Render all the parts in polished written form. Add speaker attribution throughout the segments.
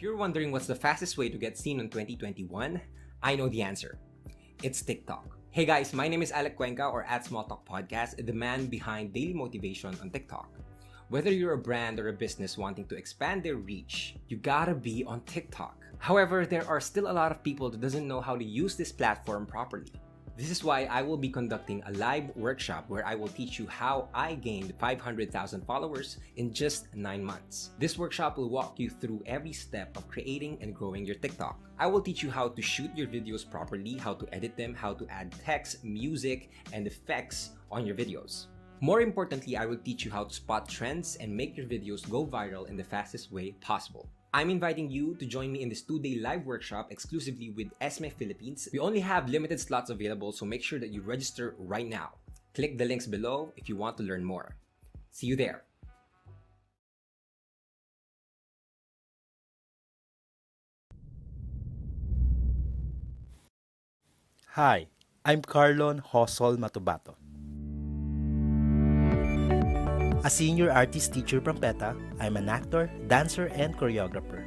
Speaker 1: If you're wondering what's the fastest way to get seen in 2021, I know the answer. It's TikTok. Hey guys, my name is Alec Cuenca or at Small Talk Podcast, the man behind daily motivation on TikTok. Whether you're a brand or a business wanting to expand their reach, you gotta be on TikTok. However, there are still a lot of people that doesn't know how to use this platform properly. This is why I will be conducting a live workshop where I will teach you how I gained 500,000 followers in just 9 months. This workshop will walk you through every step of creating and growing your TikTok. I will teach you how to shoot your videos properly, how to edit them, how to add text, music, and effects on your videos. More importantly, I will teach you how to spot trends and make your videos go viral in the fastest way possible. I'm inviting you to join me in this 2-day live workshop exclusively with ESME Philippines. We only have limited slots available, so make sure that you register right now. Click the links below if you want to learn more. See you there.
Speaker 2: Hi, I'm Carlon Hosol Matubato. A senior artist teacher from PETA, I'm an actor, dancer, and choreographer.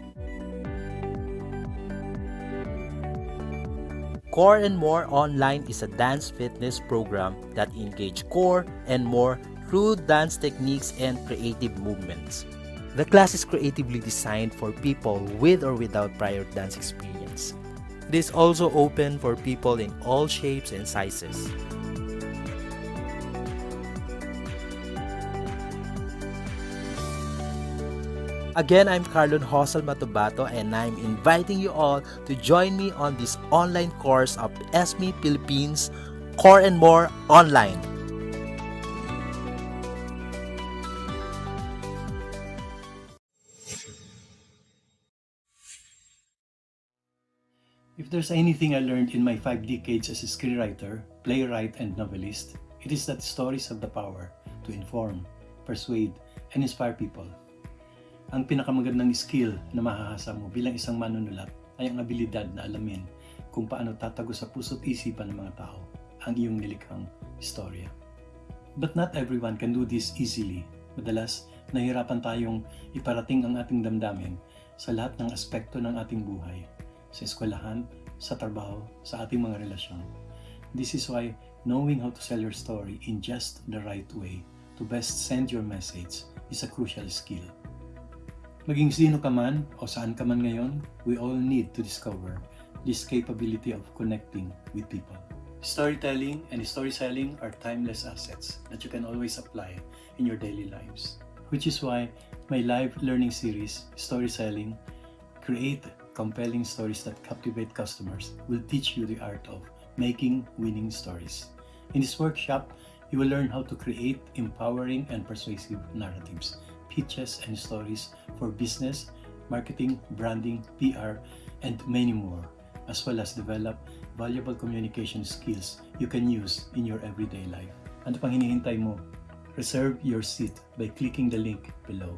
Speaker 2: Core and More Online is a dance fitness program that engages core and more through dance techniques and creative movements. The class is creatively designed for people with or without prior dance experience. It is also open for people in all shapes and sizes. Again, I'm Carlon Hosol Matubato and I'm inviting you all to join me on this online course of ESME Philippines Core and More Online.
Speaker 3: If there's anything I learned in my 5 decades as a screenwriter, playwright, and novelist, it is that stories have the power to inform, persuade, and inspire people. Ang pinakamagandang skill na mahahasa mo bilang isang manunulat ay ang abilidad na alamin kung paano tatago sa puso't isipan ng mga tao ang iyong nilikhang istorya. But not everyone can do this easily. Madalas, nahihirapan tayong iparating ang ating damdamin sa lahat ng aspekto ng ating buhay, sa eskwelahan, sa trabaho, sa ating mga relasyon. This is why knowing how to sell your story in just the right way to best send your message is a crucial skill. Maging sino ka man o saan ka man ngayon, we all need to discover this capability of connecting with people. Storytelling and story selling are timeless assets that you can always apply in your daily lives. Which is why my live learning series, Story Selling, Create Compelling Stories that Captivate Customers, will teach you the art of making winning stories. In this workshop, you will learn how to create empowering and persuasive narratives, pitches, and stories for business, marketing, branding, PR, and many more, as well as develop valuable communication skills you can use in your everyday life. Ano pang hinihintay mo? Reserve your seat by clicking the link below.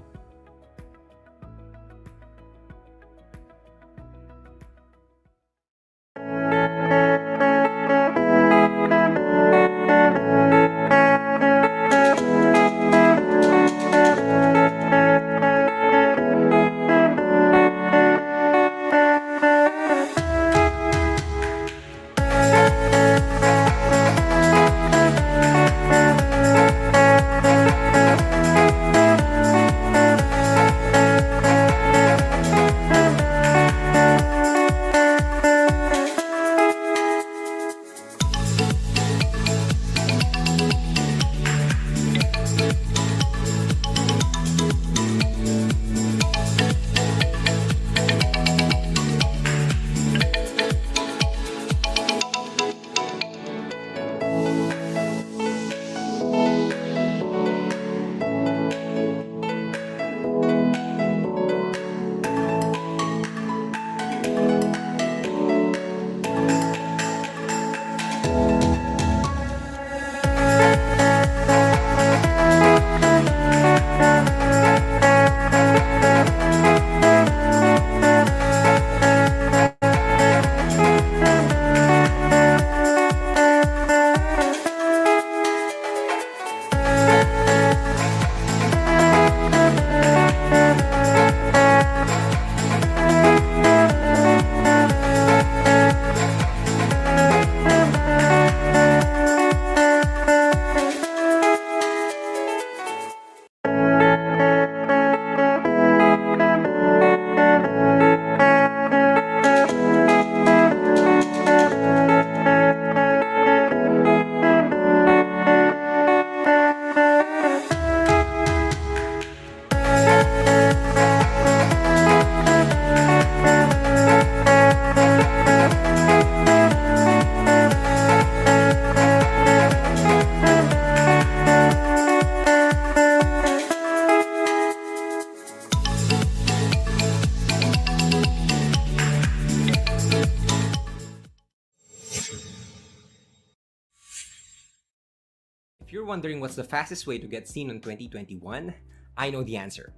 Speaker 1: you're wondering what's the fastest way to get seen on 2021, I know the answer.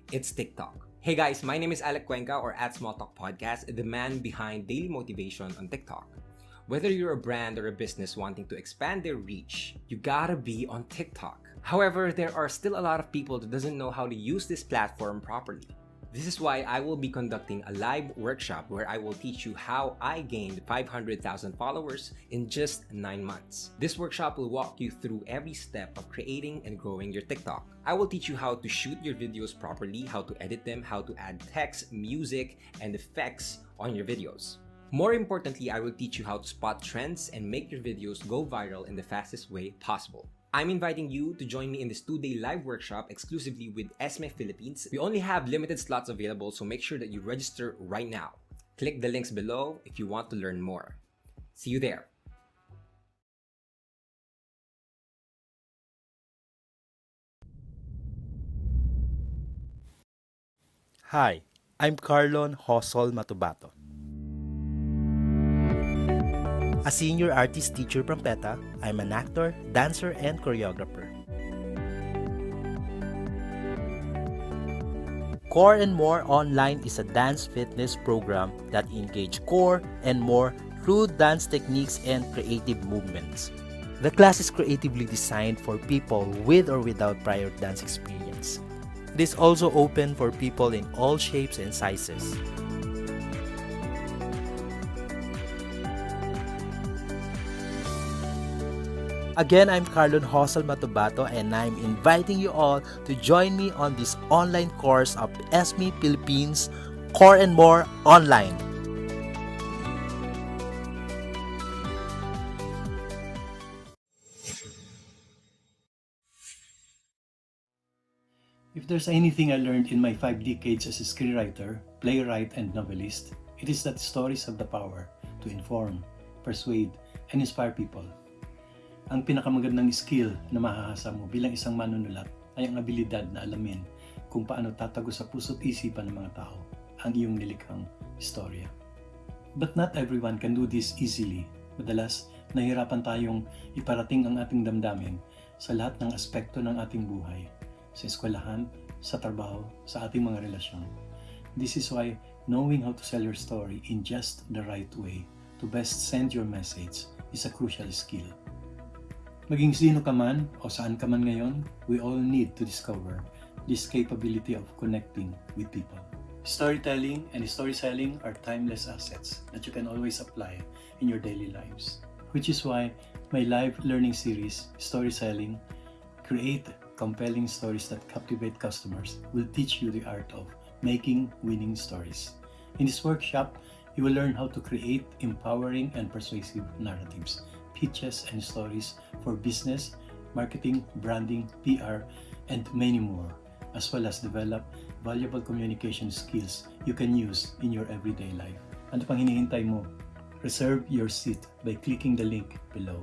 Speaker 1: It's TikTok. Hey guys, my name is Alec Cuenca or at Small Talk Podcast, the man behind daily motivation on TikTok. Whether you're a brand or a business wanting to expand their reach, you gotta be on TikTok. However, there are still a lot of people that doesn't know how to use this platform properly. This is why I will be conducting a live workshop where I will teach you how I gained 500,000 followers in just 9 months. This workshop will walk you through every step of creating and growing your TikTok. I will teach you how to shoot your videos properly, how to edit them, how to add text, music, and effects on your videos. More importantly, I will teach you how to spot trends and make your videos go viral in the fastest way possible. I'm inviting you to join me in this 2-day live workshop exclusively with ESME Philippines. We only have limited slots available, so make sure that you register right now. Click the links below if you want to learn more. See you there.
Speaker 2: Hi, I'm Carlon Hosol Matubato. A senior artist teacher from PETA, I'm an actor, dancer, and choreographer. Core and More Online is a dance fitness program that engages core and more through dance techniques and creative movements. The class is creatively designed for people with or without prior dance experience. It is also open for people in all shapes and sizes. Again, I'm Carlon Hosol Matubato and I'm inviting you all to join me on this online course of ESME Philippines Core and More Online.
Speaker 3: If there's anything I learned in my 5 decades as a screenwriter, playwright, and novelist, it is that stories have the power to inform, persuade, and inspire people. Ang pinakamagandang skill na mahahasa mo bilang isang manunulat ay ang abilidad na alamin kung paano tatago sa puso't isipan ng mga tao ang iyong nilikhang istorya. But not everyone can do this easily. Madalas, nahihirapan tayong iparating ang ating damdamin sa lahat ng aspekto ng ating buhay, sa eskwelahan, sa trabaho, sa ating mga relasyon. This is why knowing how to sell your story in just the right way to best send your message is a crucial skill. Maging sino ka man o saan ka man ngayon, we all need to discover this capability of connecting with people. Storytelling and story selling are timeless assets that you can always apply in your daily lives. Which is why my live learning series, Story Selling, Create Compelling Stories That Captivate Customers, will teach you the art of making winning stories. In this workshop, you will learn how to create empowering and persuasive narratives, pitches, and stories for business, marketing, branding, PR, and many more, as well as develop valuable communication skills you can use in your everyday life. Ano pang hinihintay mo? Reserve your seat by clicking the link below.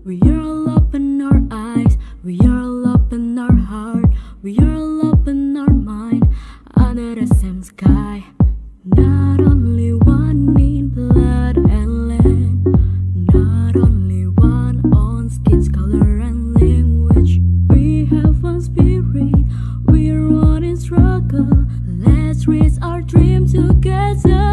Speaker 4: We are all up in our eyes, we are all up in our heart, we are all up in our mind, under the same sky. Not only one in blood and land, not only one on skin's color and language. We have one spirit, we're one in struggle. Let's reach our dream together.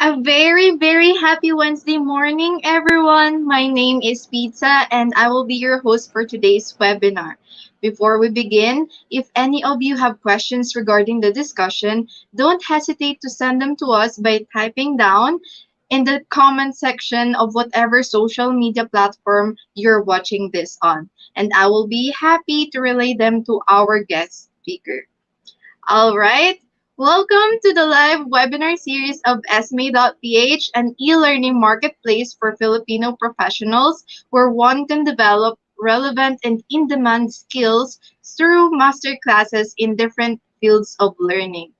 Speaker 5: A very, very happy Wednesday morning, everyone. My name is Pizza, and I will be your host for today's webinar. Before we begin, if any of you have questions regarding the discussion, don't hesitate to send them to us by typing down in the comment section of whatever social media platform you're watching this on, and I will be happy to relay them to our guest speaker. All right. Welcome to the live webinar series of ESME.ph, an e-learning marketplace for Filipino professionals where one can develop relevant and in-demand skills through master classes in different fields of learning.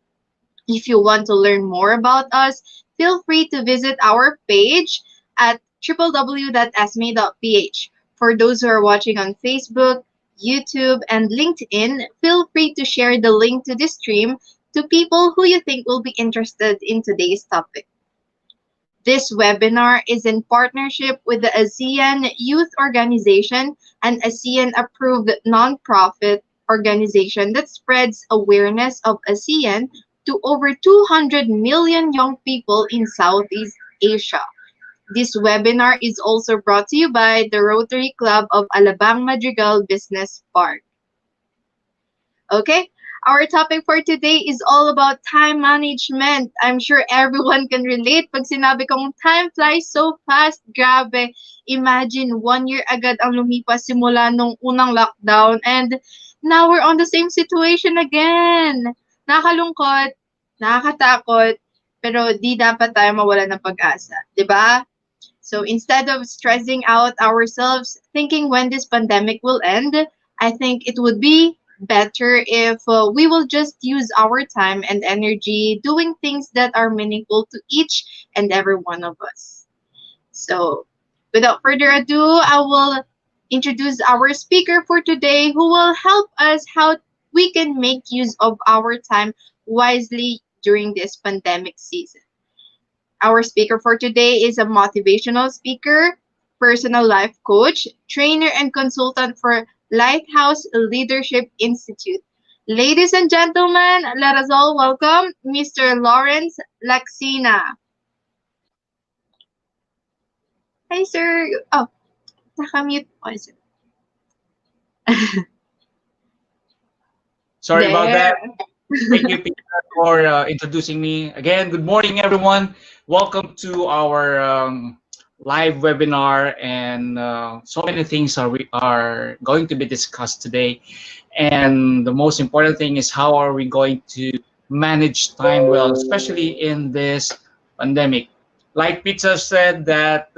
Speaker 5: If you want to learn more about us, feel free to visit our page at www.esme.ph. For those who are watching on Facebook, YouTube, and LinkedIn, feel free to share the link to this stream to people who you think will be interested in today's topic. This webinar is in partnership with the ASEAN Youth Organization, an ASEAN-approved nonprofit organization that spreads awareness of ASEAN to over 200 million young people in Southeast Asia. This webinar is also brought to you by the Rotary Club of Alabang Madrigal Business Park. Okay, our topic for today is all about time management. I'm sure everyone can relate pag sinabi kong time flies so fast. Grabe, imagine 1 year agad ang lumipas simula nung unang lockdown and now we're on the same situation again. Nakalungkot, nakakatakot, pero di dapat tayo mawala ng pag-asa, di ba? So instead of stressing out ourselves thinking when this pandemic will end, I think it would be better if we will just use our time and energy doing things that are meaningful to each and every one of us. So without further ado, I will introduce our speaker for today who will help us how we can make use of our time wisely during this pandemic season. Our speaker for today is a motivational speaker, personal life coach, trainer, and consultant for Lighthouse Leadership Institute. Ladies and gentlemen, let us all welcome Mr. Lawrence Lacsina. Hi, sir. Oh, nakamute po, sir.
Speaker 6: Sorry about that.
Speaker 5: There.
Speaker 6: Thank you, Peter, for introducing me. Again, good morning, everyone. Welcome to our live webinar, and so many things are going to be discussed today. And the most important thing is how are we going to manage time well, especially in this pandemic. Like Pizza said, that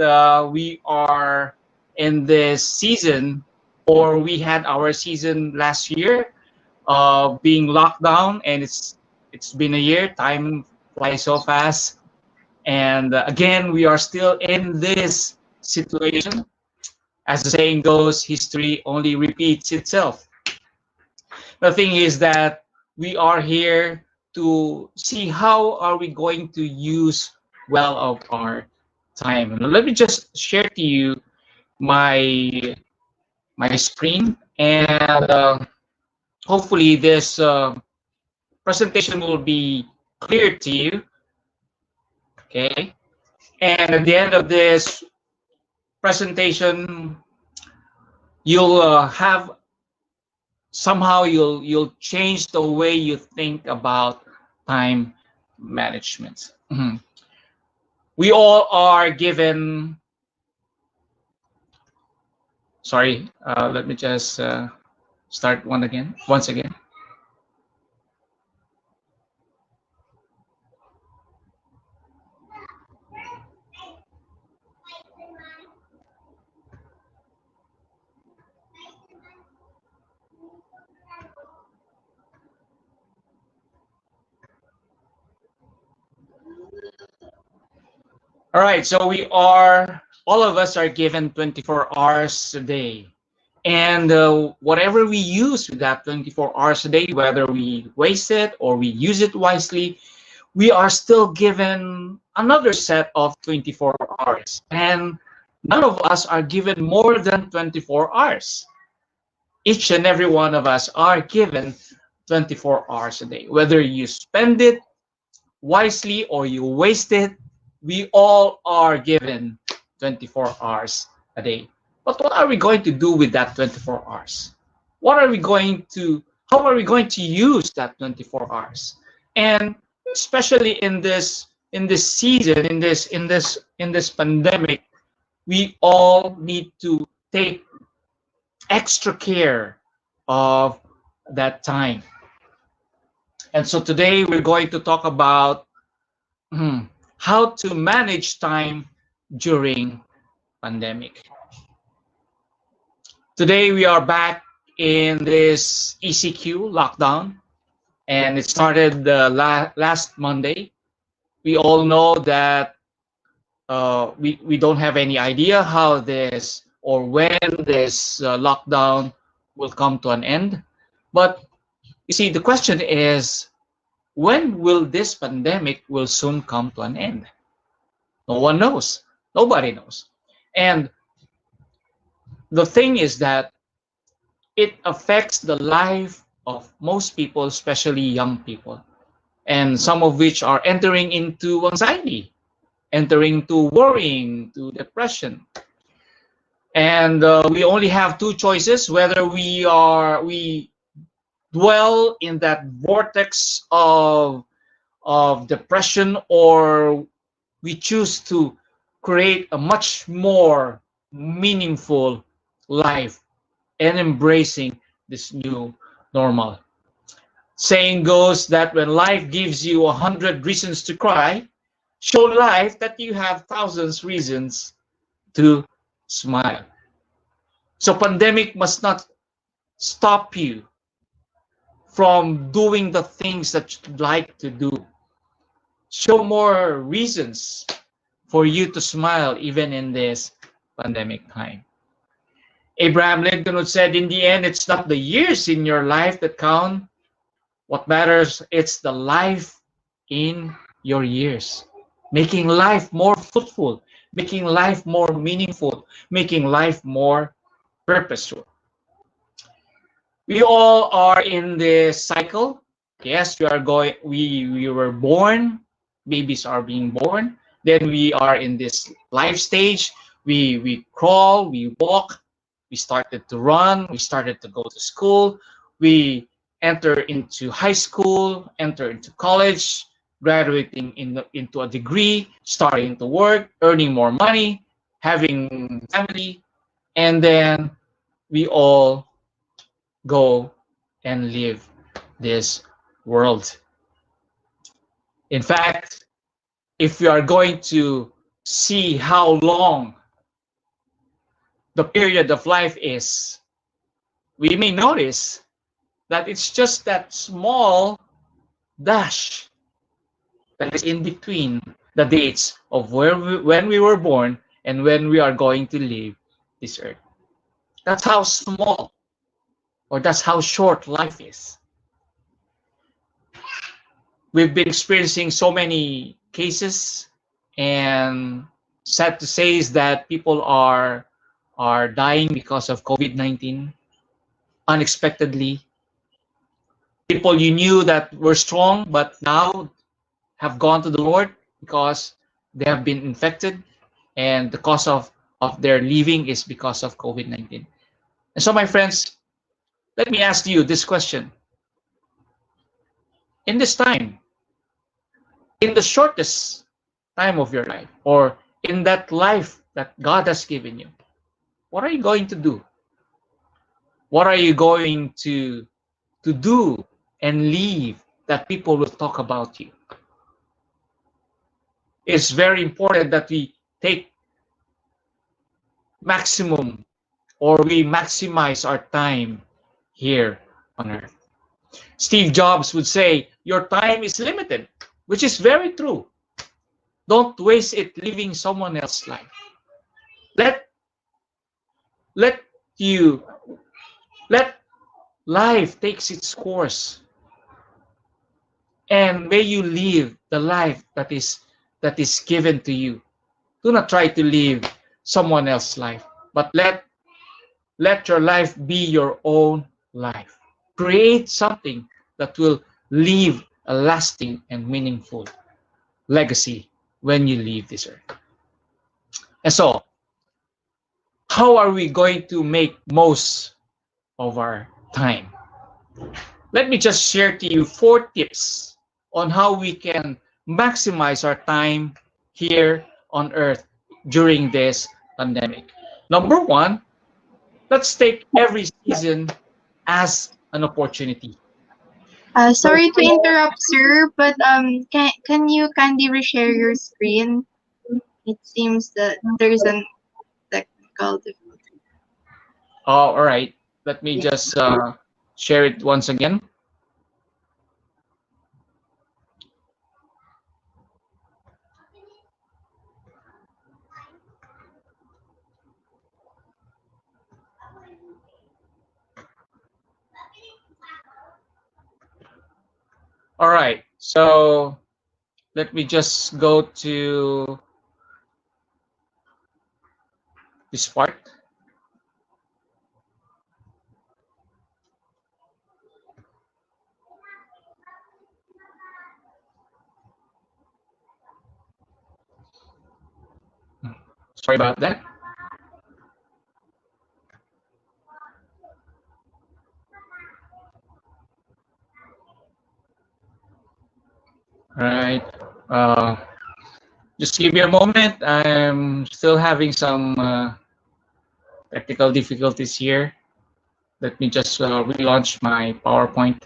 Speaker 6: we are in this season, or we had our season last year, being locked down, and it's been a year. Time flies so fast, and again we are still in this situation. As the saying goes, history only repeats itself. The thing is that we are here to see how are we going to use well of our time. Let me just share to you my screen, and hopefully this presentation will be clear to you. Okay, and at the end of this presentation, you'll have somehow you'll change the way you think about time management. We all are given. Sorry, let me just start once again. All right, so all of us are given 24 hours a day. And whatever we use with that 24 hours a day, whether we waste it or we use it wisely, we are still given another set of 24 hours. And none of us are given more than 24 hours. Each and every one of us are given 24 hours a day. Whether you spend it wisely or you waste it, we all are given 24 hours a day. But what are we going to do with that 24 hours? How are we going to use that 24 hours? And especially in this in this season, in this pandemic, we all need to take extra care of that time. And so today we're going to talk about how to manage time during pandemic. Today we are back in this ECQ lockdown, and it started last Monday. We all know that we don't have any idea how this or when this lockdown will come to an end. But you see, the question is, when will this pandemic will soon come to an end? No one knows. Nobody knows. And the thing is that it affects the life of most people, especially young people, and some of which are entering into anxiety, entering to worrying, to depression. And we only have two choices: whether we dwell in that vortex of depression, or we choose to create a much more meaningful life and embracing this new normal. Saying goes that when life gives you 100 reasons to cry, show life that you have thousands reasons to smile. So pandemic must not stop you from doing the things that you'd like to do. Show more reasons for you to smile even in this pandemic time. Abraham Lincoln would said, in the end, it's not the years in your life that count. What matters, it's the life in your years. Making life more fruitful, making life more meaningful, making life more purposeful. We all are in this cycle. Yes, we were born, babies are being born. Then we are in this life stage. We crawl, we walk, we started to run, we started to go to school, we enter into high school, enter into college, graduating into a degree, starting to work, earning more money, having family, and then we all go and live this world. In fact, if we are going to see how long the period of life is, we may notice that it's just that small dash that is in between the dates of when we were born and when we are going to leave this earth. That's how small, or that's how short life is. We've been experiencing so many cases, and sad to say is that people are dying because of COVID-19 unexpectedly. People you knew that were strong but now have gone to the Lord because they have been infected, and the cause of their leaving is because of COVID-19. And so, my friends, let me ask you this question. In this time, in the shortest time of your life, or in that life that God has given you, what are you going to do? What are you going to do and leave that people will talk about you? It's very important that we take maximum, or we maximize our time here on earth. Steve Jobs would say, your time is limited, which is very true. Don't waste it living someone else's life. Let life takes its course, and may you live the life that is given to you. Do not try to live someone else's life, but let your life be your own life. Create something that will leave a lasting and meaningful legacy when you leave this earth. And so, how are we going to make most of our time? Let me just share to you 4 tips on how we can maximize our time here on Earth during this pandemic? Number one, let's take every season as an opportunity. So,
Speaker 5: Sorry to interrupt, sir, but can you kindly reshare your screen? It seems that there's a technical difficulty.
Speaker 6: all right, let me
Speaker 5: Yeah.
Speaker 6: just share it once again. All right, so let me just go to this part. Sorry about that. All right. Uh, just give me a moment. I'm still having some technical difficulties here. Let me just relaunch my PowerPoint.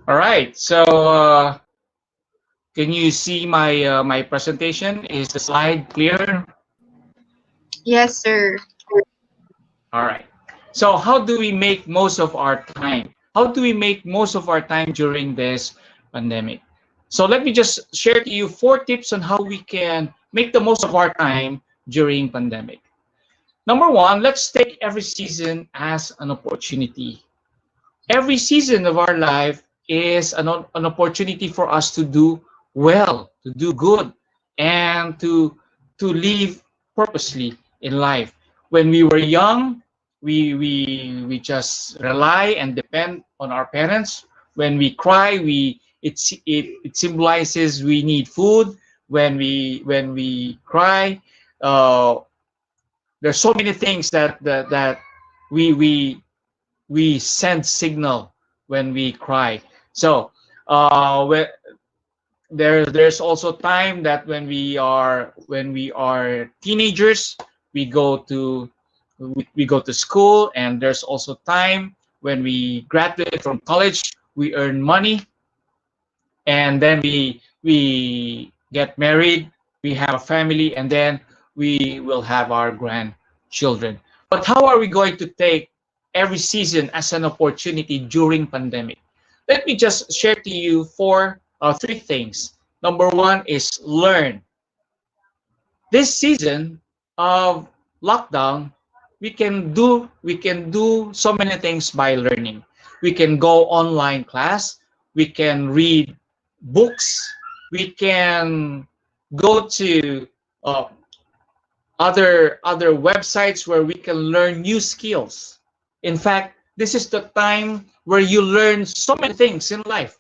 Speaker 6: All right. So can you see my my presentation? Is the slide clear?
Speaker 5: Yes, sir.
Speaker 6: All right. So how do we make most of our time? How do we make most of our time during this pandemic? So let me just share to you 4 tips on how we can make the most of our time during pandemic. Number one, let's take every season as an opportunity. Every season of our life is an opportunity for us to do well, to do good, and to live purposely in life. When we were young, we just rely and depend on our parents. When we cry, it symbolizes we need food. When we cry, uh, there's so many things that we we we send signal when we cry. So when there's also time that when we are teenagers, we go to we go to school, and there's also time when we graduate from college, we earn money, and then we get married, we have a family, and then we will have our grandchildren. But how are we going to take every season as an opportunity during pandemic? Let me just share to you three things. Number one is learn. This season of lockdown, we can do so many things by learning. We can go online class, we can read books, we can go to uh, other websites where we can learn new skills. In fact, this is the time where you learn so many things in life.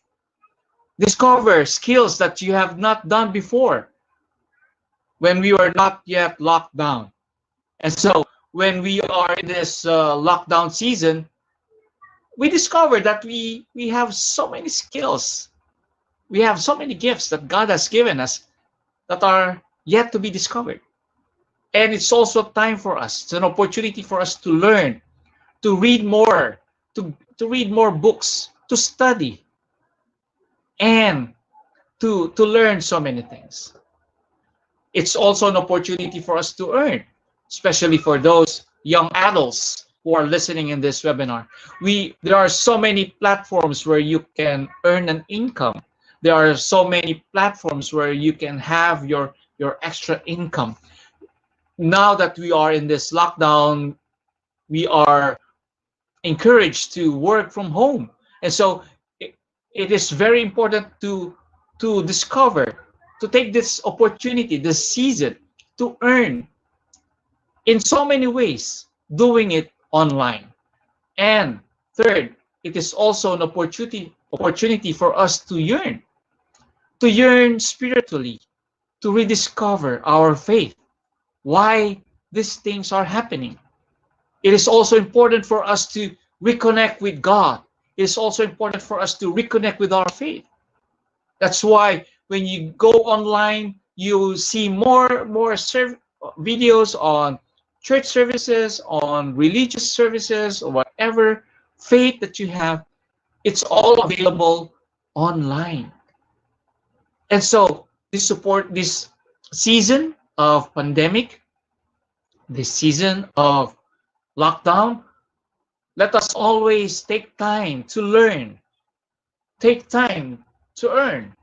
Speaker 6: Discover skills that you have not done before when we were not yet locked down. And so when we are in this lockdown season, we discover that we have so many skills. We have so many gifts that God has given us that are yet to be discovered. And it's also time for us. It's an opportunity for us to learn, to read more, to read more books, to study, and to learn so many things. It's also an opportunity for us to earn, especially for those young adults who are listening in this webinar. There are so many platforms where you can earn an income. There are so many platforms where you can have your extra income. Now that we are in this lockdown, we are encouraged to work from home. And so it is very important to discover take this opportunity, this season, to earn in so many ways, doing it online. And third, it is also an opportunity for us to yearn spiritually, to rediscover our faith, why these things are happening. It is also important for us to reconnect with God. It is also important for us to reconnect with our faith. That's why when you go online, you see more videos on church services, on religious services, or whatever faith that you have. It's all available online. And so this season of pandemic, this season of lockdown, let us always take time to learn, take time to earn,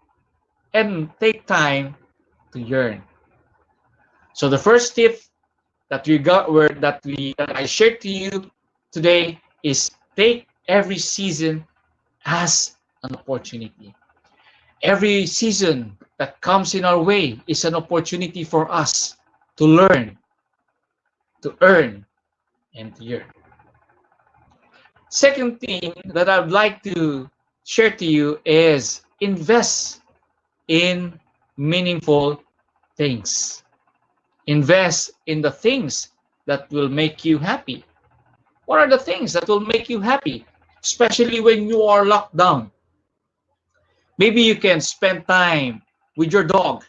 Speaker 6: and take time to yearn. So the first tip that I shared to you today is take every season as an opportunity. Every season that comes in our way is an opportunity for us to learn, to earn, and to yearn. Second thing that I'd like to share to you is invest in meaningful things. Invest in the things that will make you happy. What are the things that will make you happy, especially when you are locked down? Maybe you can spend time with your dog,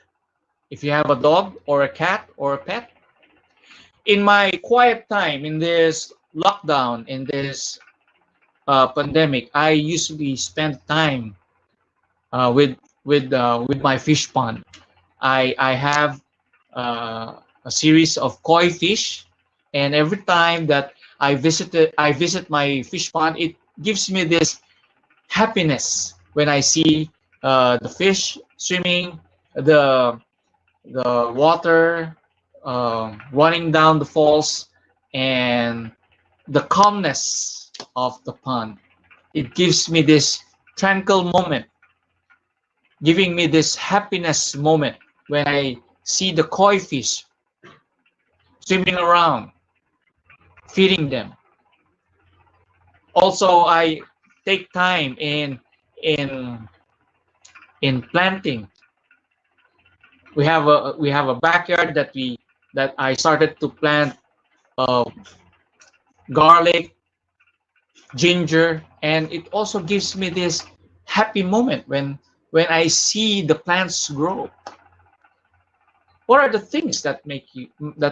Speaker 6: if you have a dog or a cat or a pet. In my quiet time in this lockdown, in this pandemic, I usually spend time with my fish pond. I have a series of koi fish, and every time that I visit my fish pond, it gives me this happiness when I see the fish swimming, the water running down the falls, and the calmness of the pond. It gives me this tranquil moment, giving me this happiness moment when I see the koi fish swimming around, feeding them. Also, I take time in planting. We have a backyard that I started to plant garlic, ginger, and it also gives me this happy moment when I see the plants grow. What are the things that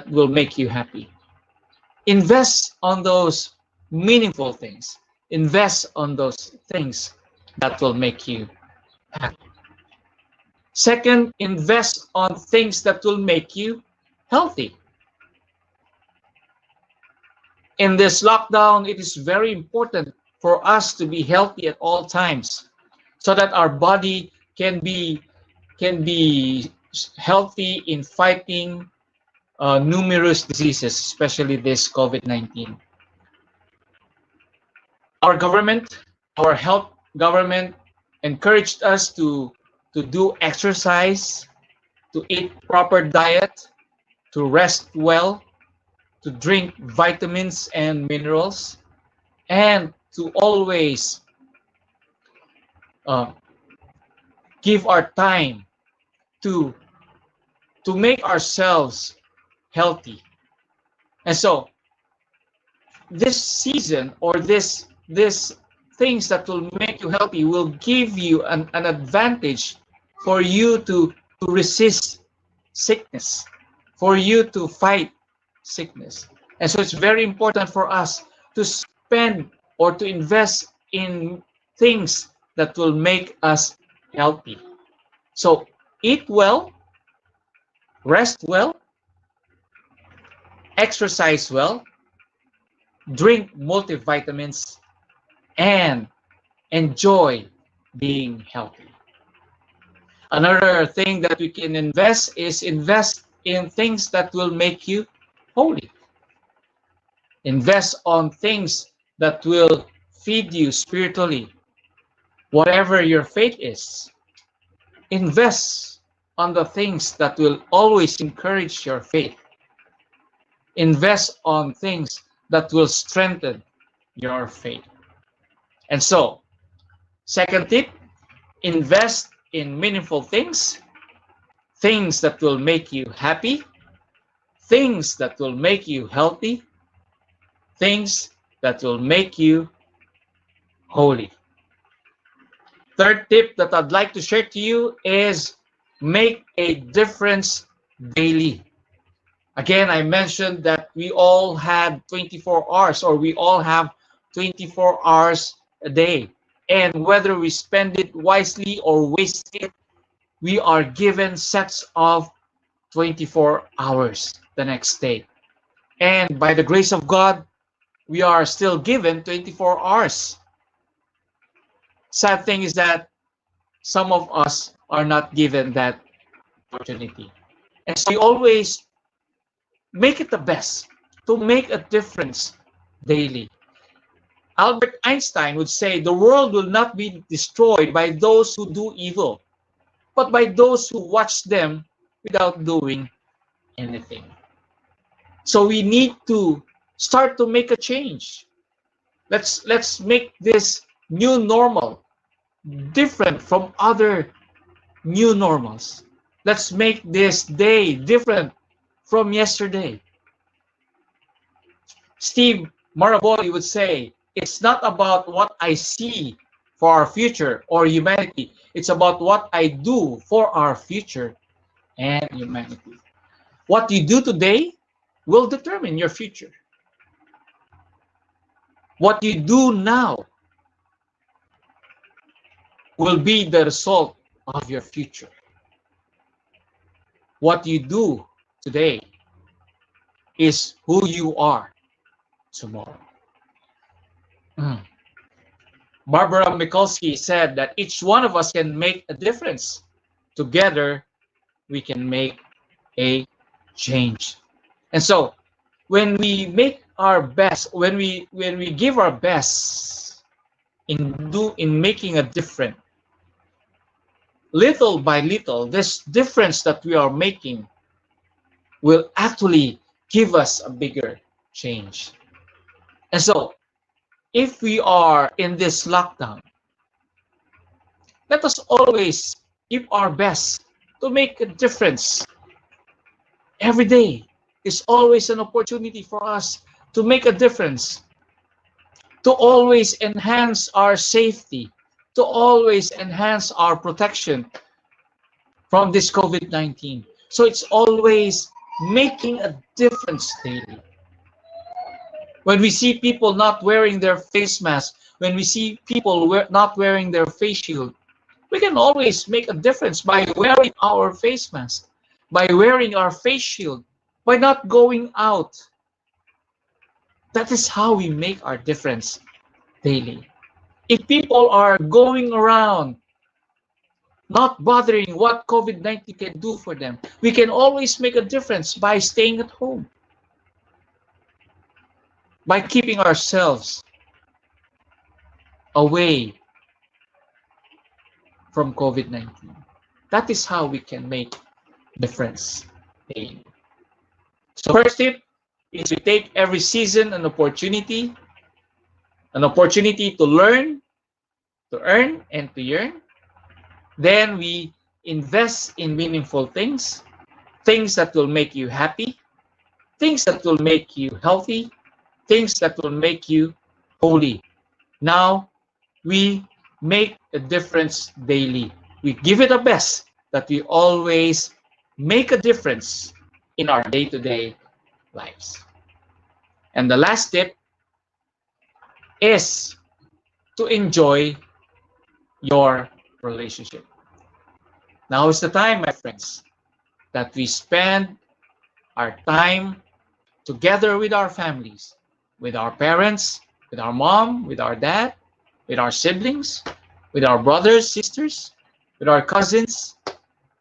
Speaker 6: will make you happy? Invest on those meaningful things. Invest on those things that will make you happy. Second, invest on things that will make you healthy. In this lockdown, it is very important for us to be healthy at all times, so that our body can be healthy in fighting numerous diseases, especially this COVID-19. Our health government encouraged us to do exercise, to eat proper diet, to rest well, to drink vitamins and minerals, and to always give our time to make ourselves healthy. And so this season, or this things that will make you healthy, will give you an advantage for you to resist sickness, for you to fight sickness. And so it's very important for us to spend or to invest in things that will make us healthy. So eat well, rest well, exercise well, drink multivitamins, and enjoy being healthy. Another thing that we can invest in things that will make you holy. Invest on things that will feed you spiritually. Whatever your faith is, invest on the things that will always encourage your faith. Invest on things that will strengthen your faith. And so, second tip, invest in meaningful things, things that will make you happy, things that will make you healthy, things that will make you holy. Third tip that I'd like to share to you is make a difference daily. Again, I mentioned that we all had 24 hours, or we all have 24 hours a day. And whether we spend it wisely or waste it, we are given sets of 24 hours the next day. And by the grace of God, we are still given 24 hours. Sad thing is that some of us are not given that opportunity. And so we always make it the best to make a difference daily. Albert Einstein would say, the world will not be destroyed by those who do evil, but by those who watch them without doing anything. So we need to start to make a change. Let's make this new normal different from other new normals. Let's make this day different from yesterday. Steve Maraboli would say, it's not about what I see for our future or humanity. It's about what I do for our future and humanity. What you do today will determine your future. What you do now will be the result of your future. What you do today is who you are tomorrow. Barbara Mikulski said that each one of us can make a difference. Together, we can make a change. And so, when we make our best, when we give our best in making a difference, little by little, this difference that we are making will actually give us a bigger change. And so, if we are in this lockdown, let us always give our best to make a difference. Every day is always an opportunity for us to make a difference, to always enhance our safety, to always enhance our protection from this COVID-19. So it's always making a difference daily. When we see people not wearing their face mask, when we see people not wearing their face shield, we can always make a difference by wearing our face mask, by wearing our face shield, by not going out. That is how we make our difference daily. If people are going around not bothering what COVID-19 can do for them, we can always make a difference by staying at home, by keeping ourselves away from COVID-19. That is how we can make a difference daily. So first tip is we take every season an opportunity to learn, to earn, and to yearn. Then we invest in meaningful things, things that will make you happy, things that will make you healthy, things that will make you holy. Now, we make a difference daily. We give it our best that we always make a difference in our day-to-day lives. And the last tip is to enjoy your relationship. Now is the time, my friends, that we spend our time together with our families, with our parents, with our mom, with our dad, with our siblings, with our brothers, sisters, with our cousins.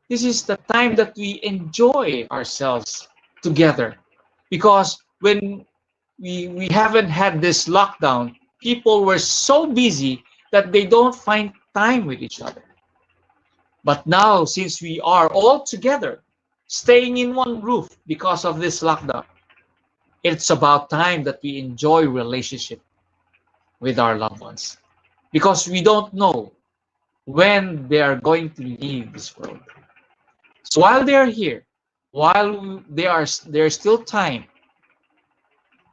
Speaker 6: This is the time that we enjoy ourselves together. Because when we haven't had this lockdown, people were so busy that they don't find time with each other. But now, since we are all together, staying in one roof because of this lockdown, it's about time that we enjoy relationship with our loved ones, because we don't know when they are going to leave this world. So while they are here, while there's still time,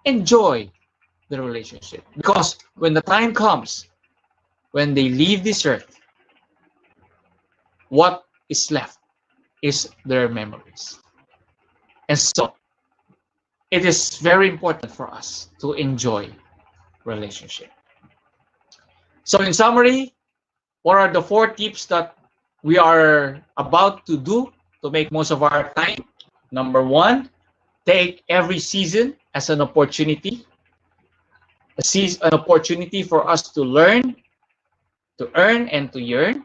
Speaker 6: enjoy the relationship, because when the time comes, when they leave this earth, what is left is their memories. And so it is very important for us to enjoy relationship. So in summary, what are the 4 tips that we are about to do to make most of our time? Number 1, take every season as an opportunity. An opportunity for us to learn, to earn, and to yearn.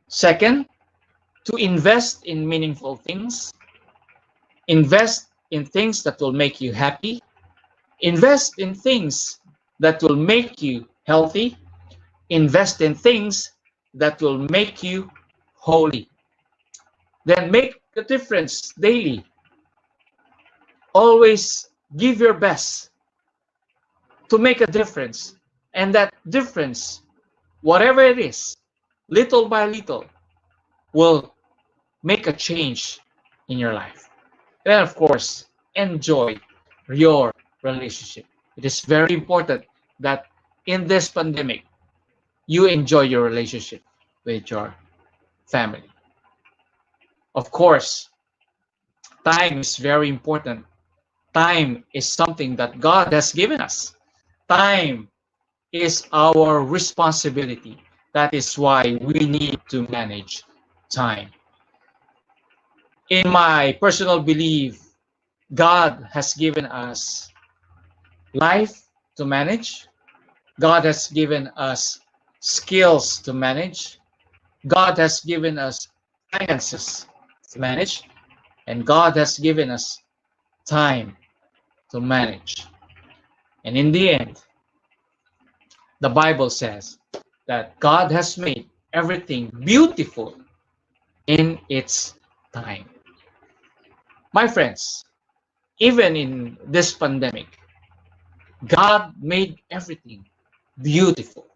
Speaker 6: Second, to invest in meaningful things. Invest in things that will make you happy. Invest in things that will make you healthy. Invest in things that will make you holy. Then make a difference daily. Always give your best to make a difference. And that difference, whatever it is, little by little, will make a change in your life. And of course, enjoy your relationship. It is very important that in this pandemic, you enjoy your relationship with your family. Of course, time is very important. Time is something that God has given us. Time is our responsibility. That is why we need to manage time. In my personal belief, God has given us life to manage. God has given us skills to manage. God has given us finances to manage. And God has given us time to manage. And in the end, the Bible says that God has made everything beautiful in its time. My friends, even in this pandemic, God made everything beautiful.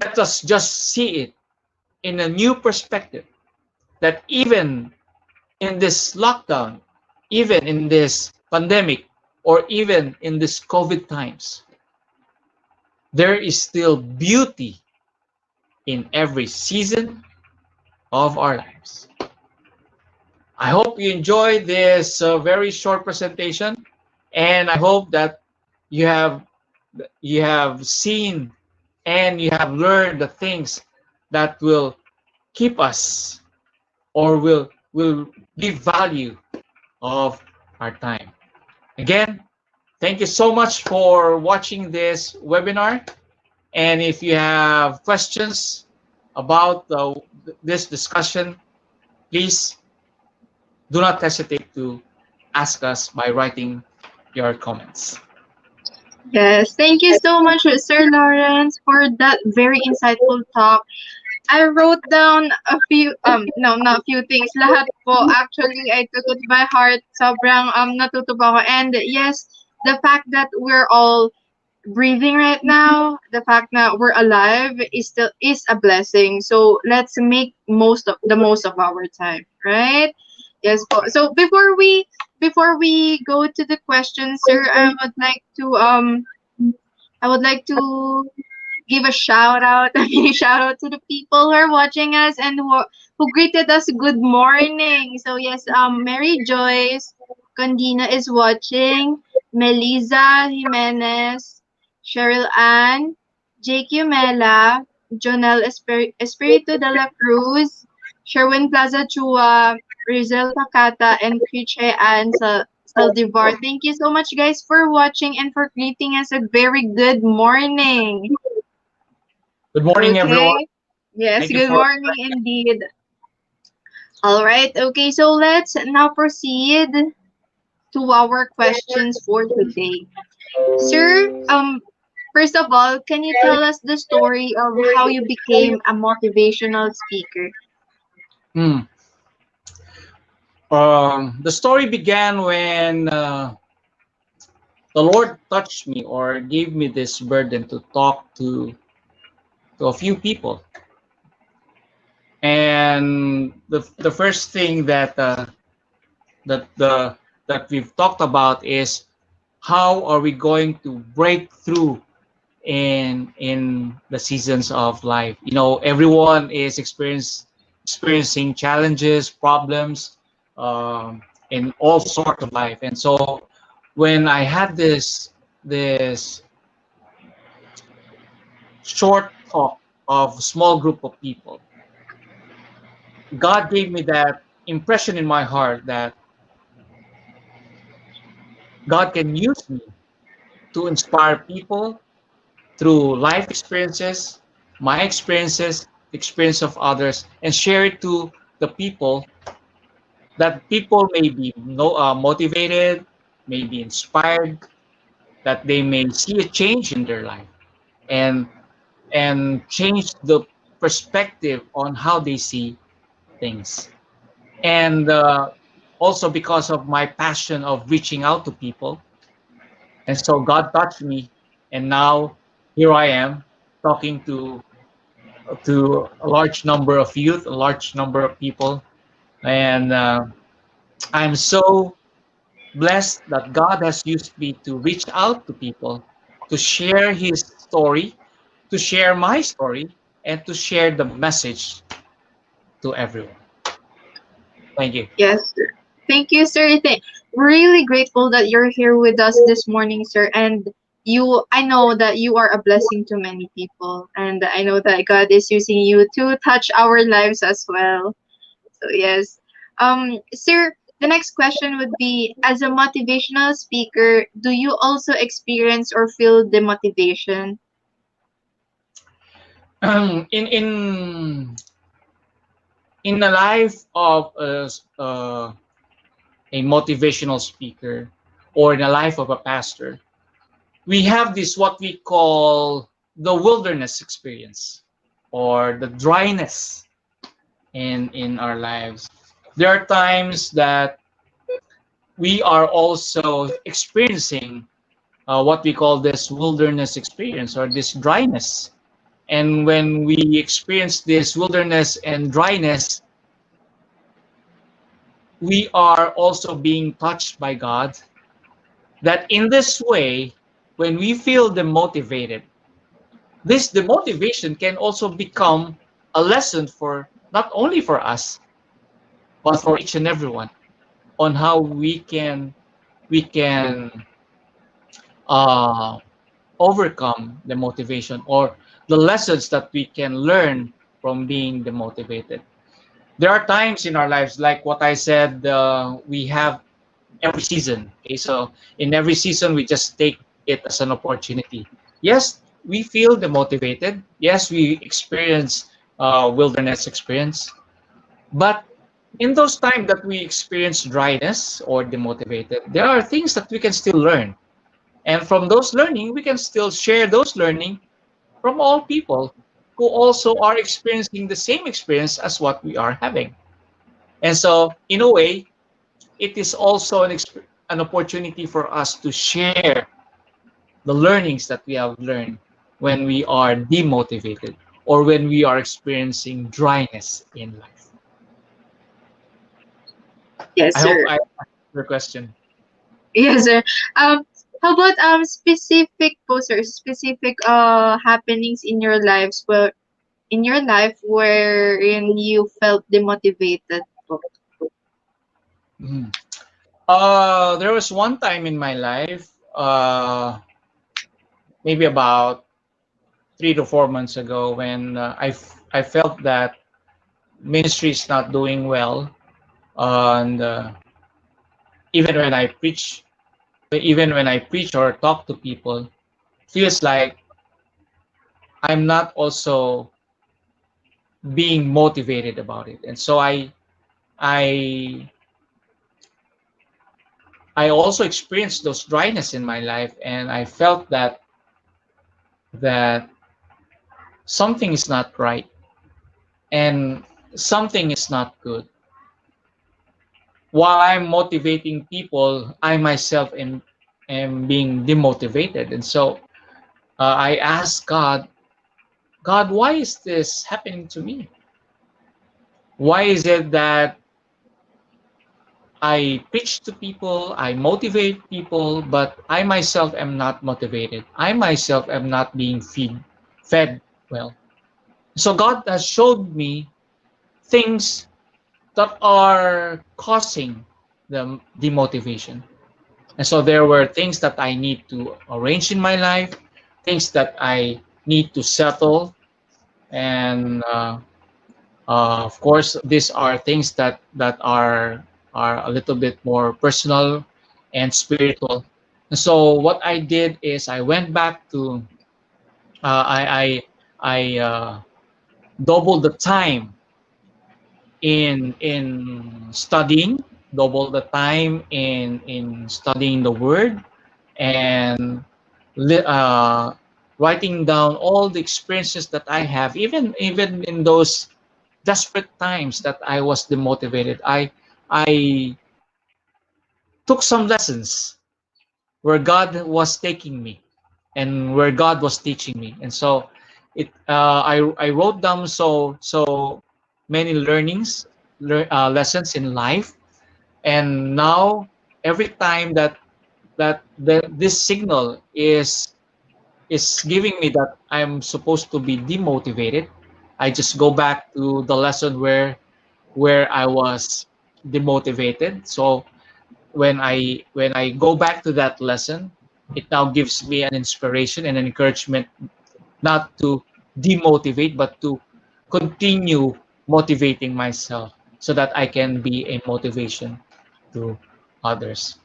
Speaker 6: Let us just see it in a new perspective, that even in this lockdown, even in this pandemic, or even in this COVID times, there is still beauty in every season of our lives. I hope you enjoyed this very short presentation, and I hope that you have seen and you have learned the things that will keep us, or will give value of our time. Again, thank you so much for watching this webinar. And if you have questions about this discussion, please do not hesitate to ask us by writing your comments.
Speaker 5: Yes, thank you so much, Sir Lawrence, for that very insightful talk. I wrote down a few, no, not a few things. Lahat po, actually, I took it by heart. Sobrang natuto po ako. And yes, the fact that we're all breathing right now, the fact that we're alive is a blessing. So let's make the most of our time, right? Yes po. So before we go to the questions, sir, I would like to give a shout out, a mini shout out to the people who are watching us and who greeted us good morning. So yes, Mary Joyce Condina is watching, Melissa Jimenez, Cheryl Ann, JQ Mela, Jonel Espiritu de la Cruz, Sherwin Plaza Chua, Rizel Pakata, and Kriche Ann Saldivar. Thank you so much, guys, for watching and for greeting us a very good morning.
Speaker 6: Good morning, everyone.
Speaker 5: Yes,
Speaker 6: Thank you
Speaker 5: good
Speaker 6: for-
Speaker 5: morning indeed. All right. Okay, so let's now proceed to our questions for today. Sir, First of all, can you tell us the story of how you became a motivational speaker?
Speaker 6: Hmm. The story began when the Lord touched me or gave me this burden to talk to a few people. And the first thing that the that we've talked about is how are we going to break through in the seasons of life. You know, everyone is experiencing challenges, problems, in all sorts of life. And so when I had this short talk of a small group of people, God gave me that impression in my heart that God can use me to inspire people through life experiences, my experiences, the experience of others, and share it to the people, that people may be motivated, may be inspired, that they may see a change in their life, and change the perspective on how they see things. And also because of my passion of reaching out to people, and so God touched me, and now here I am talking to a large number of youth, a large number of people, and I'm so blessed that God has used me to reach out to people, to share His story, to share my story, and to share the message to everyone. Thank you.
Speaker 5: Yes, sir. Thank you, sir. Really grateful that you're here with us this morning, sir. And I know that you are a blessing to many people. And I know that God is using you to touch our lives as well. So, yes. Sir, the next question would be, as a motivational speaker, do you also experience or feel the motivation?
Speaker 6: In in the life of a motivational speaker, or in the life of a pastor, we have this what we call the wilderness experience, or the dryness in our lives. There are times that we are also experiencing what we call this wilderness experience, or this dryness. And when we experience this wilderness and dryness, we are also being touched by God, that in this way, when we feel demotivated, the motivation can also become a lesson for not only for us, but for each and everyone, on how we can uh, overcome the motivation, or the lessons that we can learn from being demotivated. There are times in our lives, like what I said, we have every season. Okay, so in every season, we just take it as an opportunity. Yes, we feel demotivated. Yes, we experience wilderness experience. But in those times that we experience dryness or demotivated, there are things that we can still learn. And from those learning, we can still share those learning from all people who also are experiencing the same experience as what we are having. And so, in a way, it is also an opportunity for us to share the learnings that we have learned when we are demotivated, or when we are experiencing dryness in life.
Speaker 5: Yes,
Speaker 6: I hope
Speaker 5: sir.
Speaker 6: I answered your question.
Speaker 5: Yes, sir. Um, how about specific posters, specific happenings in your lives wherein you felt demotivated?
Speaker 6: Mhm. There was one time in my life, maybe about 3 to 4 months ago, when I felt that ministry is not doing well, and even when I preach, even when I preach or talk to people, feels like I'm not also being motivated about it. And so I I also experienced those dryness in my life, and I felt that that something is not right and something is not good. While I'm motivating people, I myself am being demotivated. And so I asked God, God, why is this happening to me? Why is it that I preach to people, I motivate people, but I myself am not motivated? I myself am not being fed well. So God has showed me things that are causing the demotivation. And so there were things that I need to arrange in my life, things that I need to settle, and of course, these are things that are a little bit more personal and spiritual. And so what I did is I went back to uh, I I, I doubled the time in studying, double the time in studying the word, and writing down all the experiences that I have, even in those desperate times that I was demotivated. I took some lessons where God was taking me and where God was teaching me, and so I wrote down so many lessons in life, and now every time that this signal is giving me that I'm supposed to be demotivated, I just go back to the lesson where I was demotivated. So when I go back to that lesson, it now gives me an inspiration and an encouragement not to demotivate but to continue motivating myself so that I can be a motivation to others.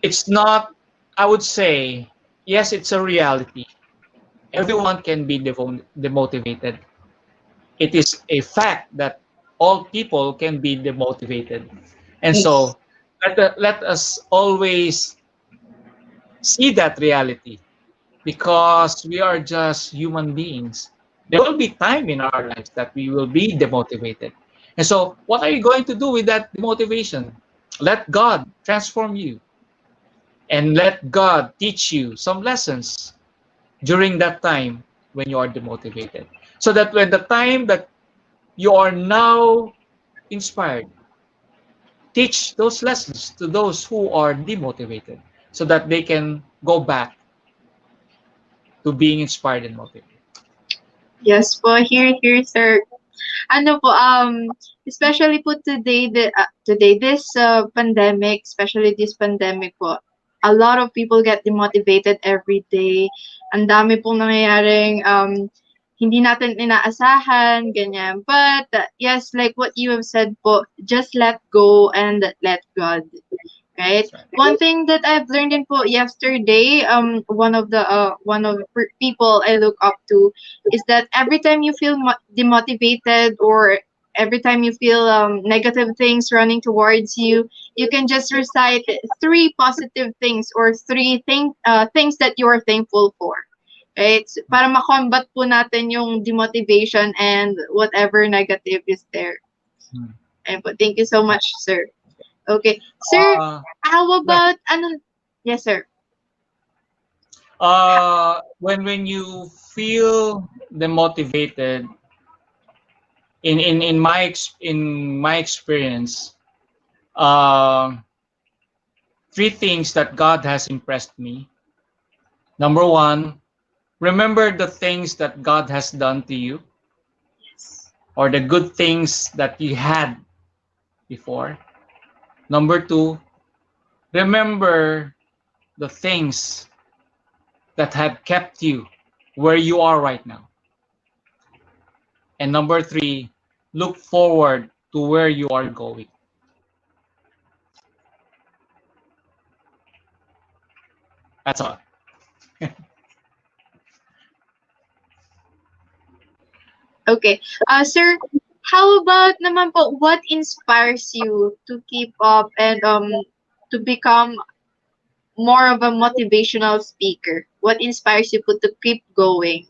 Speaker 6: It's not, I would say, yes, it's a reality. Everyone can be demotivated. It is a fact that all people can be demotivated. And
Speaker 5: Yes.
Speaker 6: so let us always see that reality because we are just human beings. There will be time in our lives that we will be demotivated. And so what are you going to do with that demotivation? Let God transform you and let God teach you some lessons during that time when you are demotivated. So that when the time that you are now inspired, teach those lessons to those who are demotivated so that they can go back to being inspired and motivated.
Speaker 5: Yes po, here, sir. Ano po, especially po today, this pandemic, especially this pandemic po, a lot of people get demotivated every day. Ang dami pong nangyayaring hindi natin inaasahan, ganyan. But yes, like what you have said po, just let go and let God. Right.
Speaker 6: That's right.
Speaker 5: One thing that I've learned in po yesterday, one of the people I look up to is that every time you feel demotivated or every time you feel negative things running towards you, you can just recite three positive things or things that you are thankful for. Right? Para ma-combat po natin yung demotivation and whatever negative is there.
Speaker 6: Hmm.
Speaker 5: And po, thank you so much, sir. Okay. Sir,
Speaker 6: Uh,
Speaker 5: how
Speaker 6: right.
Speaker 5: about ano? Yes, sir.
Speaker 6: When you feel demotivated, in my experience, uh, three things that God has impressed me. Number one, remember the things that God has done to you or the good things that you had before. Number two, remember the things that have kept you where you are right now. And number three, look forward to where you are going. That's all.
Speaker 5: Okay. Sir, how about naman po what inspires you to keep up and to become more of a motivational speaker? What inspires you to keep going?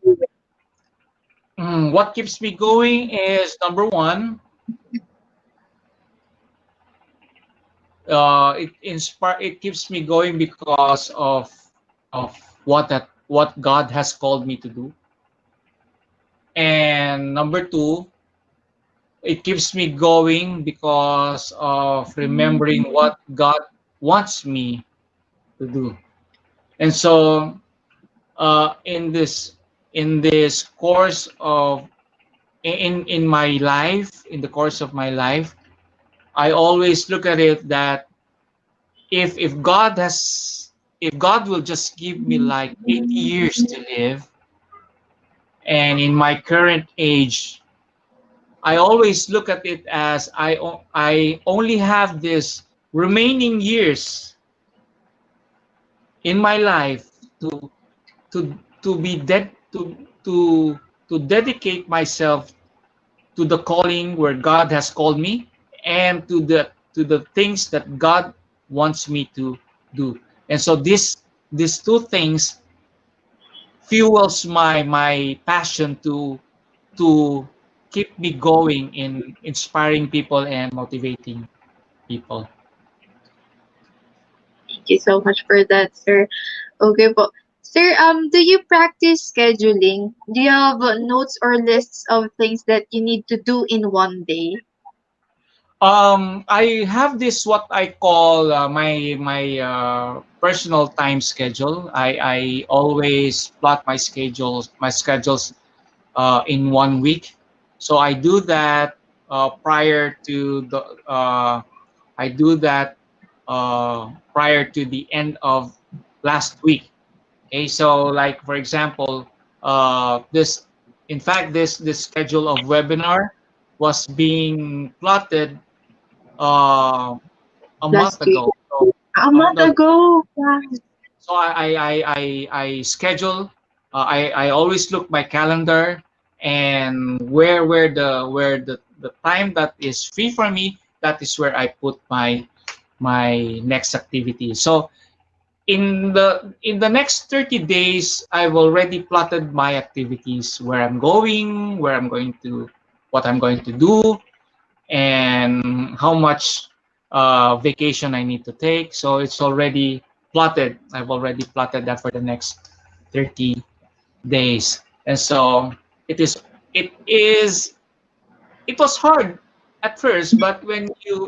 Speaker 6: What keeps me going is number one, it keeps me going because of what God has called me to do. And number two, it keeps me going because of remembering what God wants me to do. And so in this course of in my life, in the course of my life, I always look at it that if God has if God will just give me like 80 years to live, and in my current age, I always look at it as I only have this remaining years in my life to be dead to dedicate myself to the calling where God has called me, and to the things that God wants me to do. And so these two things fuels my passion to keep me going in inspiring people and motivating people.
Speaker 5: Thank you so much for that, sir. Okay po. Sir, do you practice scheduling? Do you have notes or lists of things that you need to do in one day?
Speaker 6: I have this what I call my personal time schedule. I always plot my schedules in 1 week. So I do that prior to the I do that prior to the end of last week. Okay, so like for example, this in fact this schedule of webinar was being plotted uh, a month
Speaker 5: Last week.
Speaker 6: ago. So,
Speaker 5: A month
Speaker 6: no,
Speaker 5: ago. Wow.
Speaker 6: so I schedule. I always look my calendar, and where the time that is free for me, that is where I put my next activity. So in the next 30 days, I've already plotted my activities, where I'm going, what I'm going to do, and how much vacation I need to take. So it's already plotted. I've already plotted that for the next 30 days. And so it is it is it was hard at first, but when you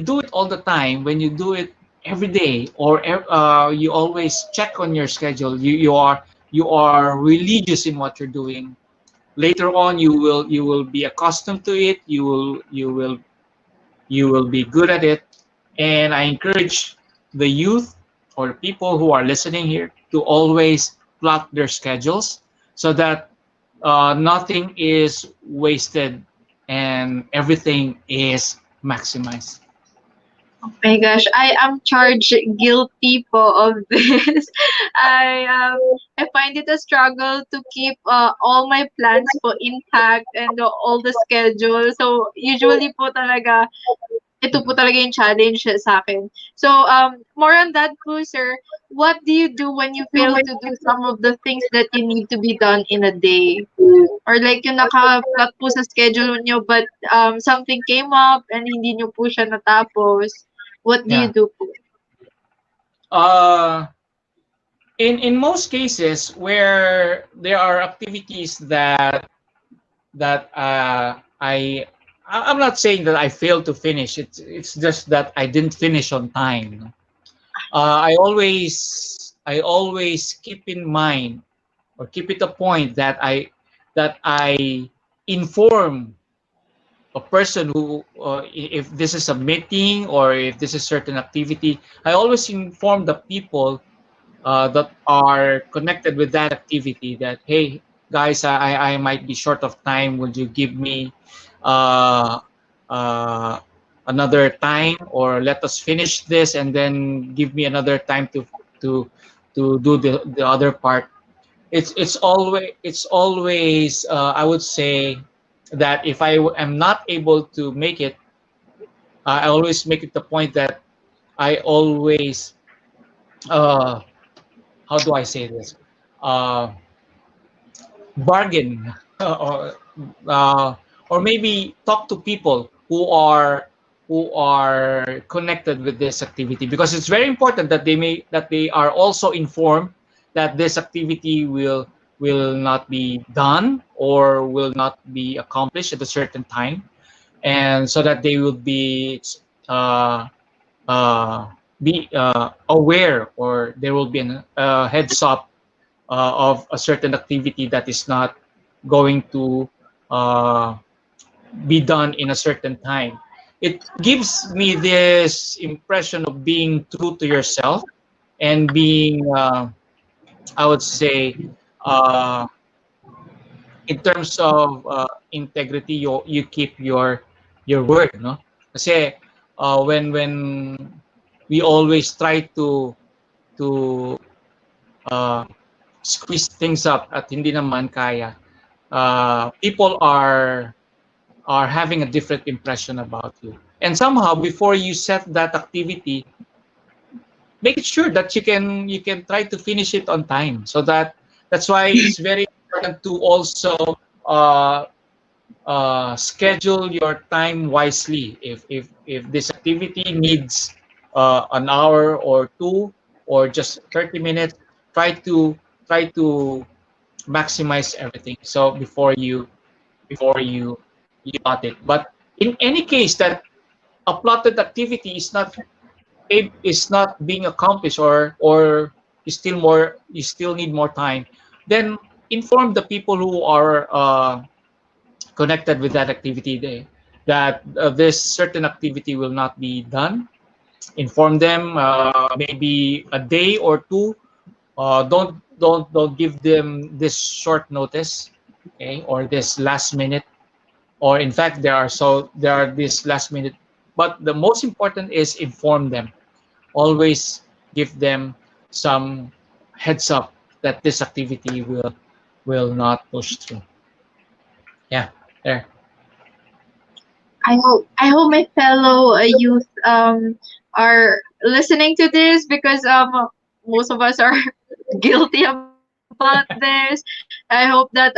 Speaker 6: do it all the time, when you do it every day, or you always check on your schedule, you are religious in what you're doing. Later on, you will be accustomed to it. You will be good at it. And I encourage the youth or people who are listening here to always plot their schedules, so that nothing is wasted and everything is maximized.
Speaker 5: Oh my gosh, I am charged guilty po of this. I find it a struggle to keep all my plans po intact and all the schedule. So usually po talaga ito po talaga yung challenge sa akin. So, more on that po, sir. What do you do when you fail to do some of the things that you need to be done in a day? Or like yung naka-plot po sa schedule nyo but something came up and hindi nyo po siya natapos. What do you
Speaker 6: Yeah.
Speaker 5: do po?
Speaker 6: Uh, in most cases where there are activities that I'm not saying that I failed to finish. It's just that I didn't finish on time. I always keep in mind, or keep it a point, that I inform a person who, if this is a meeting or if this is certain activity, I always inform the people that are connected with that activity, that hey guys, I might be short of time. Would you give me uh, uh, another time, or let us finish this and then give me another time to to do the other part. It's always I would say that if am not able to make it, I always make it the point that I always uh, how do I say this? Uh, Bargain uh, or maybe talk to people who are connected with this activity, because it's very important that they are also informed that this activity will not be done or will not be accomplished at a certain time, and so that they will uh, aware, or there will be a heads up of a certain activity that is not going to uh, be done in a certain time. It gives me this impression of being true to yourself and being, I would say, uh, in terms of integrity, you keep your word, no? Kasi when we always try to uh, squeeze things up at hindi naman kaya, people are having a different impression about you. And somehow, before you set that activity, make sure that you can try to finish it on time. So that's why it's very important to also uh, schedule your time wisely. If this activity needs an hour or two or just 30 minutes, try to maximize everything. So before you plot it. But in any case that a plotted activity is not being accomplished, or you still need more time, then inform the people who are connected with that activity that this certain activity will not be done. Inform them maybe a day or two. Don't give them this short notice, okay, or this last minute, or in fact there are this last minute. But the most important is inform them. Always give them some heads up that this activity will not push through. Yeah, there.
Speaker 5: I hope my fellow youth are listening to this, because most of us are guilty about this. I hope that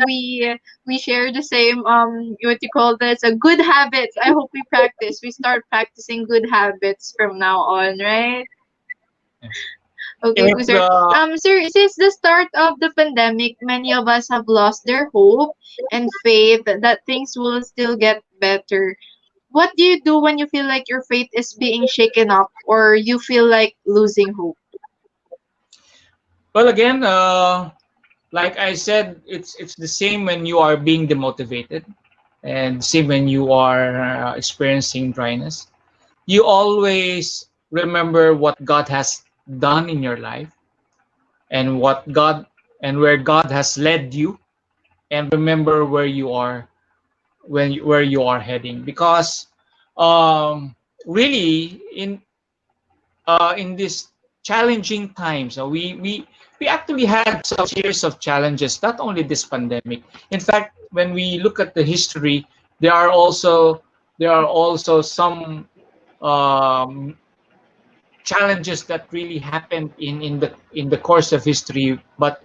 Speaker 5: we share the same what you call this, good habits. I hope we start practicing good habits from now on, right? Okay,
Speaker 6: If
Speaker 5: so sir. Sir, since the start of the pandemic, many of us have lost their hope and faith that things will still get better. What do you do when you feel like your faith is being shaken up, or you feel like losing hope?
Speaker 6: well, again, like I said, it's the same when you are being demotivated, and same when you are experiencing dryness. You always remember what God has done in your life, and where God has led you, and remember where you are, where you are heading. Because really, in these challenging times, we actually had some series of challenges, not only this pandemic. In fact, when we look at the history, there are also some um, challenges that really happened in the course of history, but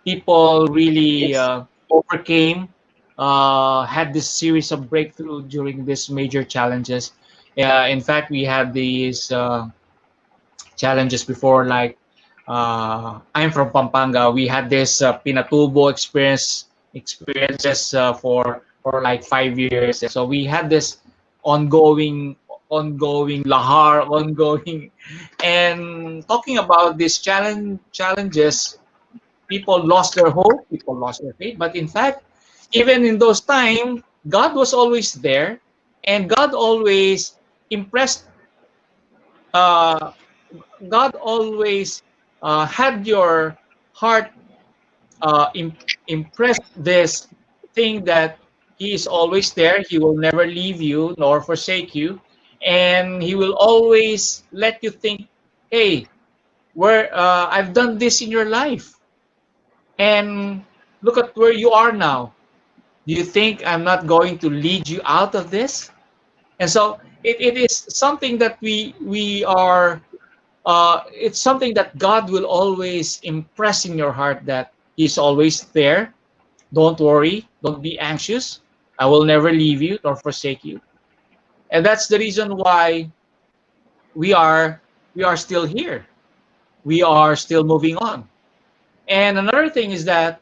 Speaker 6: people really overcame, had this series of breakthrough during these major challenges. In fact, we had these challenges before, like I'm from Pampanga. We had this Pinatubo experiences for like 5 years. So we had this ongoing lahar, ongoing, and talking about these challenges, people lost their hope, people lost their faith. But in fact, even in those times, God was always there, and impressed. Uh, God always had your heart impressed this thing that He is always there. He will never leave you nor forsake you, and He will always let you think, "Hey, where I've done this in your life, and look at where you are now. Do you think I'm not going to lead you out of this?" And so it is something that we are it's something that God will always impress in your heart that He's always there. Don't worry, don't be anxious. I will never leave you nor forsake you. And that's the reason why we are we are still here. We are still moving on. And another thing is that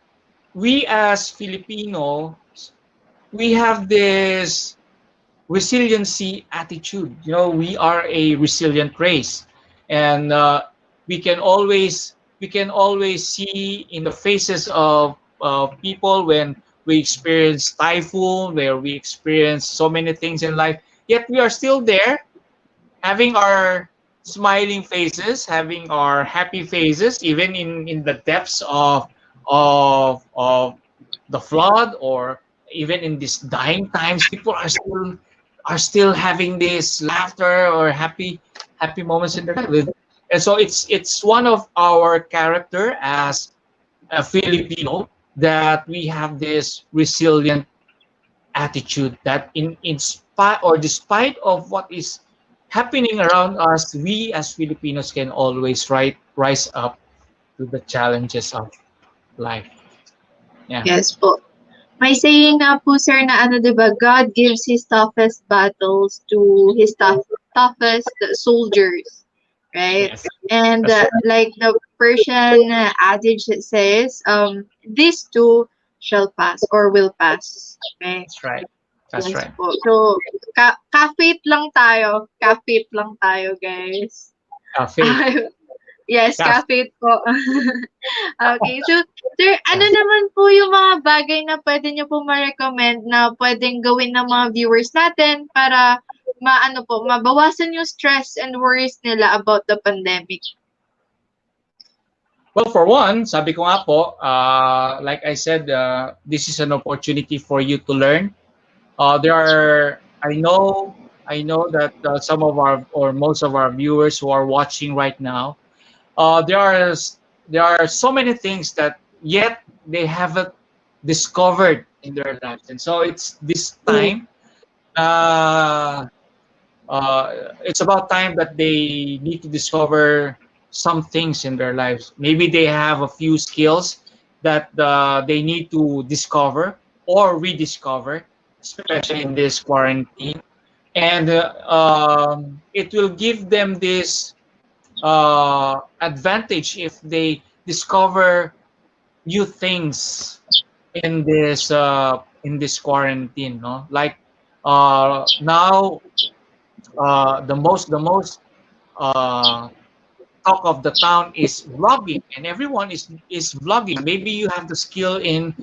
Speaker 6: we as Filipinos, we have this resiliency attitude. You know, we are a resilient race, and we can always see in the faces of people when we experience typhoon, where we experience so many things in life. Yet we are still there, having our smiling faces, having our happy faces, even in the depths of the flood, or even in these dying times, people are still having this laughter or happy moments in their life. And so it's one of our character as a Filipino that we have this resilient attitude that in spite or despite of what is happening around us, we as Filipinos can always rise up to the challenges of life. Yeah.
Speaker 5: Yes po. May saying nga po, sir, na ano, di ba, God gives His toughest battles to His toughest soldiers, right?
Speaker 6: Yes.
Speaker 5: And
Speaker 6: That's right.
Speaker 5: like the Persian adage that says, these two shall pass or will pass, right?
Speaker 6: That's right. That's
Speaker 5: Yes
Speaker 6: right.
Speaker 5: po. So, ka-fit lang tayo. Ka-fit lang tayo, guys.
Speaker 6: Faith.
Speaker 5: Yes,
Speaker 6: Yeah.
Speaker 5: ka-fit po. Okay, so sir, ano naman po yung mga bagay na pwede niyo po ma-recommend na pwedeng gawin ng mga viewers natin para maano po, mabawasan yung stress and worries nila about the pandemic?
Speaker 6: Well, for one, sabi ko nga po, like I said, this is an opportunity for you to learn. There are, I know that some of our or most of our viewers who are watching right now, uh, there are there are so many things that yet they haven't discovered in their lives, and so it's this time. Uh, it's about time that they need to discover some things in their lives. Maybe they have a few skills that they need to discover or rediscover, especially in this quarantine. And it will give them this advantage if they discover new things in this quarantine. No, like now the most uh, talk of the town is vlogging, and everyone is vlogging. Maybe you have the skill in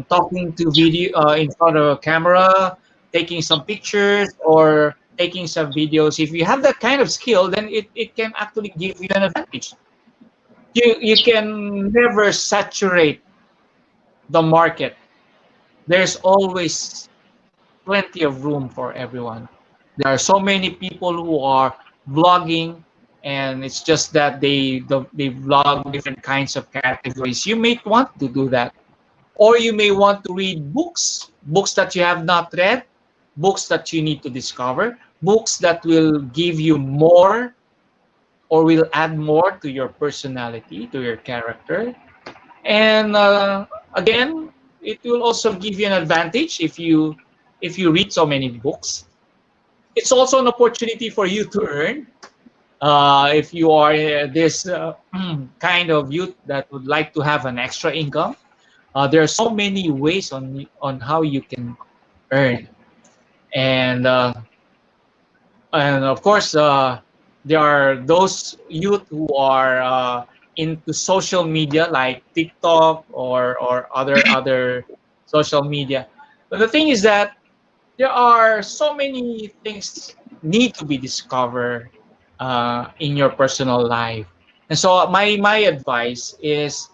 Speaker 6: talking to video in front of a camera, taking some pictures or taking some videos. If you have that kind of skill, then it can actually give you an advantage. You can never saturate the market. There's always plenty of room for everyone. There are so many people who are vlogging, and it's just that they vlog different kinds of categories. You may want to do that, or you may want to read books that you have not read, books that you need to discover, books that will give you more or will add more to your personality, to your character. And again, it will also give you an advantage if you read so many books. It's also an opportunity for you to earn. If you are this kind of youth that would like to have an extra income, there are so many ways on how you can earn, and of course there are those youth who are into social media like TikTok or other social media. But the thing is that there are so many things need to be discovered in your personal life. And so my advice is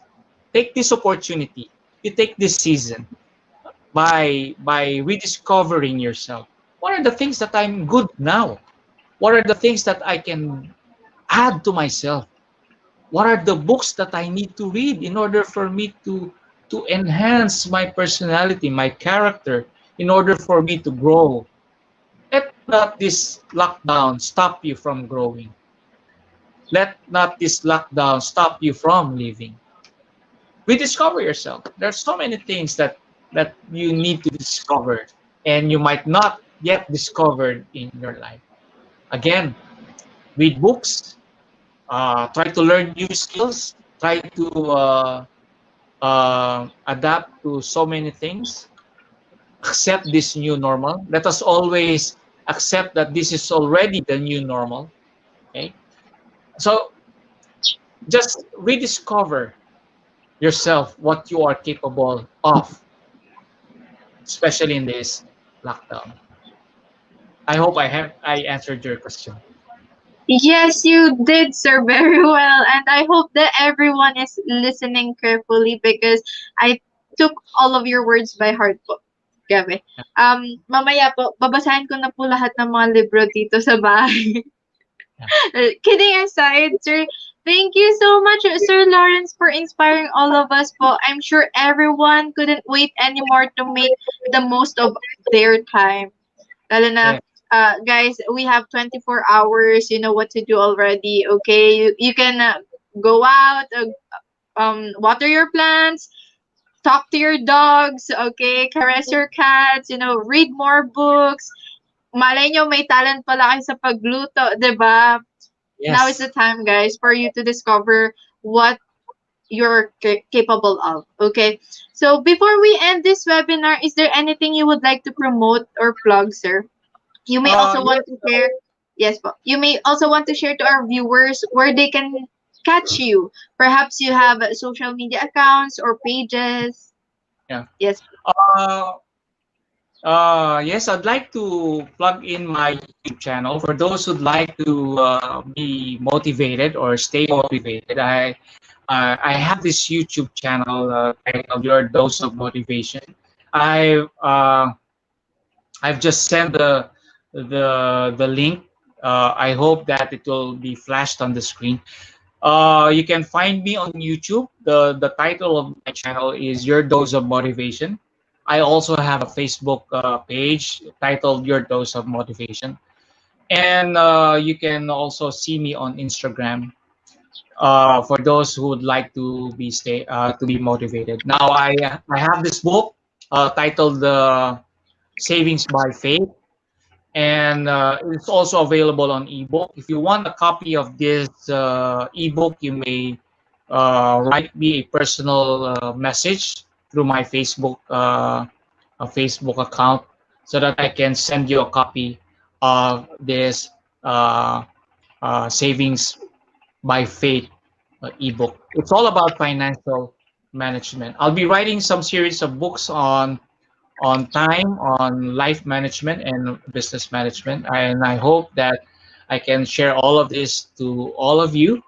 Speaker 6: take this opportunity. You take this season by rediscovering yourself. What are the things that I'm good now? What are the things that I can add to myself? What are the books that I need to read in order for me to enhance my personality, my character, in order for me to grow? Let not this lockdown stop you from growing. Let not this lockdown stop you from living. Rediscover yourself. There's so many things that you need to discover, and you might not yet discovered in your life. Again, read books, try to learn new skills, try to adapt to so many things, accept this new normal. Let us always accept that this is already the new normal. Okay, so just rediscover yourself, what you are capable of, especially in this lockdown. I hope I answered your question.
Speaker 5: Yes, you did, sir, very well. And I hope that everyone is listening carefully because I took all of your words by heart po. Gabi. Mamaya po, babasahin ko na po lahat ng mga libro dito sa bahay. Kidding aside, sir, thank you so much, Sir Lawrence, for inspiring all of us po. I'm sure everyone couldn't wait anymore to make the most of their time. Lalo na,
Speaker 6: Yeah.
Speaker 5: guys, we have 24 hours. You know what to do already. Okay, you can go out, water your plants, talk to your dogs. Okay, caress your cats. You know, read more books. Malay nyo, may talent pala kayo sa pagluto, 'di ba? Now is
Speaker 6: Yes.
Speaker 5: the time, guys, for you to discover what you're capable of. Okay, so before we end this webinar, is there anything you would like to promote or plug, sir? You may also
Speaker 6: Yes.
Speaker 5: want to share, yes, po. You may also want to share to our viewers where they can catch you. Perhaps you have social media accounts or pages.
Speaker 6: Yeah.
Speaker 5: Yes.
Speaker 6: Uh, yes, I'd like to plug in my YouTube channel. For those who'd like to be motivated or stay motivated, I have this YouTube channel titled Your Dose of Motivation. I I've just sent the link. I hope that it will be flashed on the screen. You can find me on YouTube. The title of my channel is Your Dose of Motivation. I also have a Facebook page titled Your Dose of Motivation, and you can also see me on Instagram. For those who would like to be motivated. Now I have this book titled Savings by Faith, and it's also available on ebook. If you want a copy of this ebook, you may write me a personal message through my Facebook account, so that I can send you a copy of this uh, Savings by Faith ebook. It's all about financial management. I'll be writing some series of books on time, on life management and business management. And I hope that I can share all of this to all of you.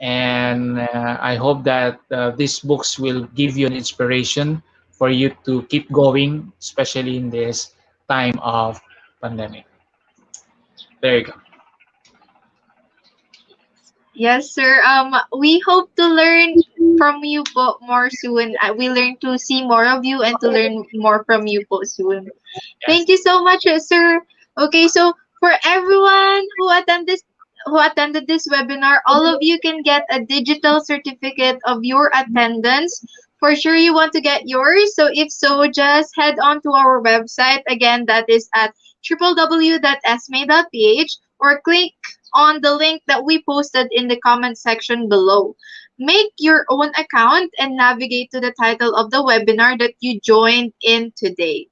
Speaker 6: And I hope that these books will give you an inspiration for you to keep going, especially in this time of pandemic. There you go.
Speaker 5: Yes, sir. We hope to learn from you po more soon. We learn to see more of you and to learn more from you po soon.
Speaker 6: Yes.
Speaker 5: Thank you so much, sir. Okay, so for everyone who attended this webinar, all of you can get a digital certificate of your attendance. For sure, you want to get yours. So if so, just head on to our website. Again, that is at www.sme.ph, or click on the link that we posted in the comment section below. Make your own account and navigate to the title of the webinar that you joined in today.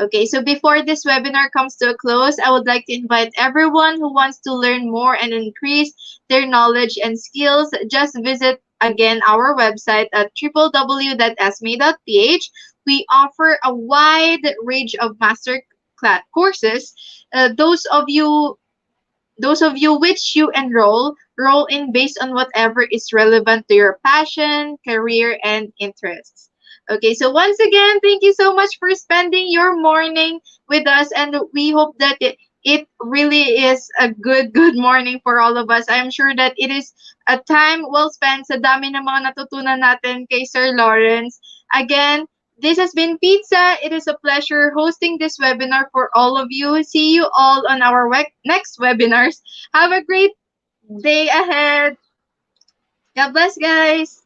Speaker 5: Okay, so before this webinar comes to a close, I would like to invite everyone who wants to learn more and increase their knowledge and skills. Just visit again our website at www.sme.ph. We offer a wide range of master class courses. Those of you which you roll in based on whatever is relevant to your passion, career, and interests. Okay, so once again, thank you so much for spending your morning with us, and we hope that it really is a good morning for all of us. I'm sure that it is a time well spent sa dami ng mga natutunan natin kay Sir Lawrence. Again, this has been Pizza. It is a pleasure hosting this webinar for all of you. See you all on our next webinars. Have a great day ahead. God bless, guys.